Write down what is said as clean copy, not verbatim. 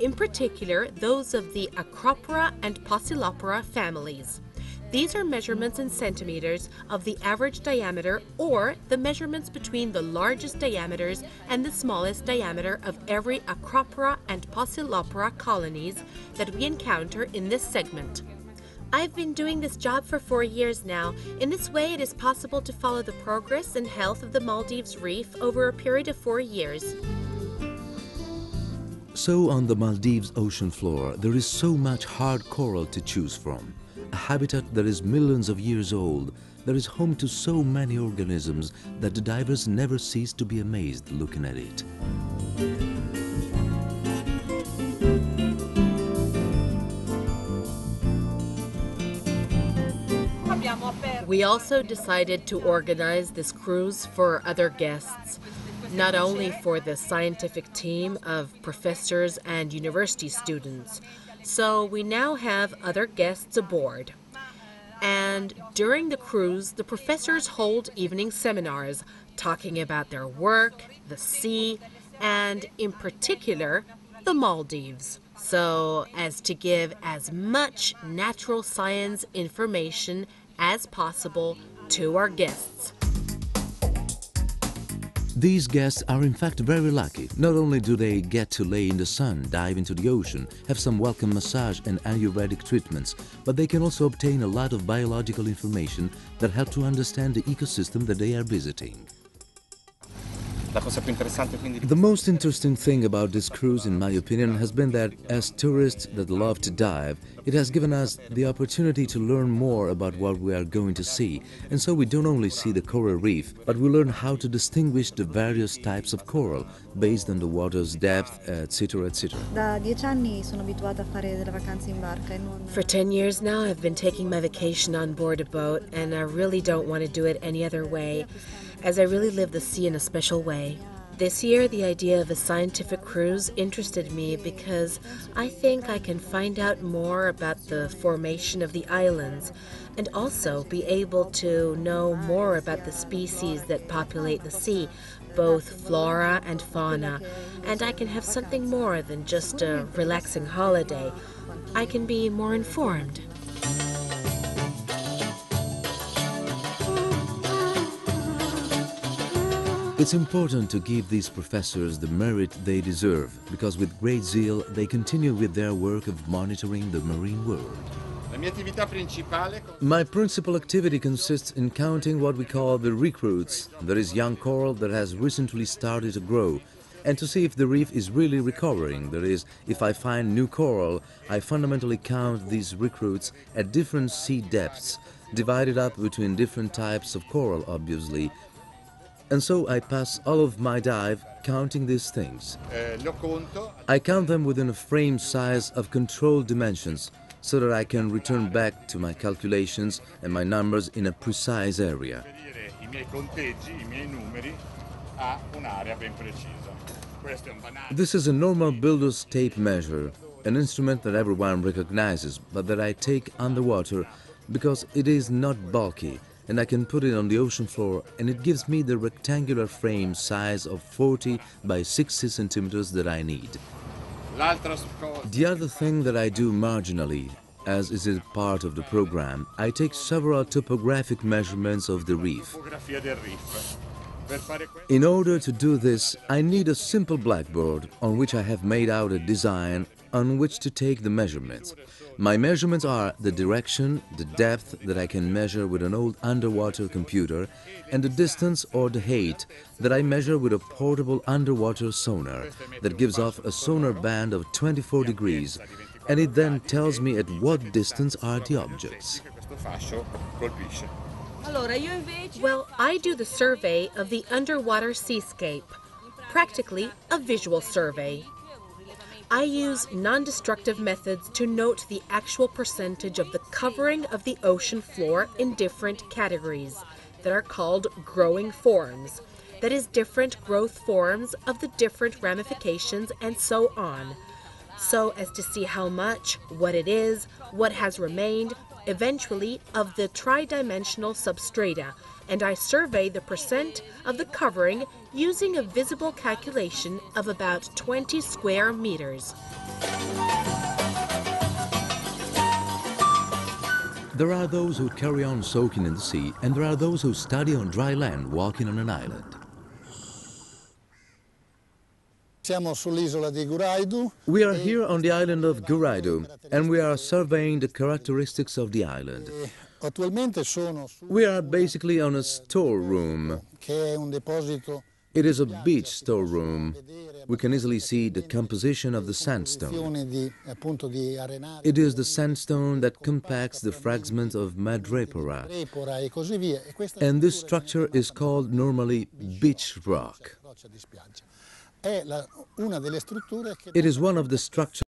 in particular those of the Acropora and Poecilopora families. These are measurements in centimeters of the average diameter, or the measurements between the largest diameters and the smallest diameter of every Acropora and Poecilopora colonies that we encounter in this segment. I've been doing this job for 4 years now. In this way, it is possible to follow the progress and health of the Maldives reef over a period of 4 years. So on the Maldives ocean floor, there is so much hard coral to choose from. A habitat that is millions of years old, that is home to so many organisms that the divers never cease to be amazed looking at it. We also decided to organize this cruise for other guests, not only for the scientific team of professors and university students. So we now have other guests aboard. And during the cruise, the professors hold evening seminars talking about their work, the sea, and in particular, the Maldives, so as to give as much natural science information as possible to our guests. These guests are in fact very lucky. Not only do they get to lay in the sun, dive into the ocean, have some welcome massage and Ayurvedic treatments, but they can also obtain a lot of biological information that help to understand the ecosystem that they are visiting. The most interesting thing about this cruise, in my opinion, has been that as tourists that love to dive, it has given us the opportunity to learn more about what we are going to see. And so we don't only see the coral reef, but we learn how to distinguish the various types of coral based on the water's depth, etc., etc. For 10 years now, I've been taking my vacation on board a boat, and I really don't want to do it any other way, as I really live the sea in a special way. This year, the idea of a scientific cruise interested me because I think I can find out more about the formation of the islands and also be able to know more about the species that populate the sea, both flora and fauna, and I can have something more than just a relaxing holiday. I can be more informed. It's important to give these professors the merit they deserve, because with great zeal they continue with their work of monitoring the marine world. My principal activity consists in counting what we call the recruits, that is young coral that has recently started to grow, and to see if the reef is really recovering. That is, if I find new coral, I fundamentally count these recruits at different sea depths, divided up between different types of coral, obviously. And so I pass all of my dive counting these things. I count them within a frame size of controlled dimensions so that I can return back to my calculations and my numbers in a precise area. This is a normal builder's tape measure, an instrument that everyone recognizes, but that I take underwater because it is not bulky, and I can put it on the ocean floor, and it gives me the rectangular frame size of 40 by 60 centimeters that I need. The other thing that I do marginally, as is a part of the program, I take several topographic measurements of the reef. In order to do this, I need a simple blackboard on which I have made out a design on which to take the measurements. My measurements are the direction, the depth that I can measure with an old underwater computer, and the distance or the height that I measure with a portable underwater sonar that gives off a sonar band of 24 degrees, and it then tells me at what distance are the objects. Well, I do the survey of the underwater seascape, practically a visual survey. I use non-destructive methods to note the actual percentage of the covering of the ocean floor in different categories that are called growing forms, that is, different growth forms of the different ramifications and so on, so as to see how much, what it is, what has remained, eventually of the tridimensional substrata, and I survey the percent of the covering using a visible calculation of about 20 square meters. There are those who carry on soaking in the sea, and there are those who study on dry land, walking on an island. We are here on the island of Guraidu, and we are surveying the characteristics of the island. We are basically on a storeroom. It is a beach storeroom. We can easily see the composition of the sandstone. It is the sandstone that compacts the fragments of madrepora. And this structure is called normally beach rock. It is one of the structures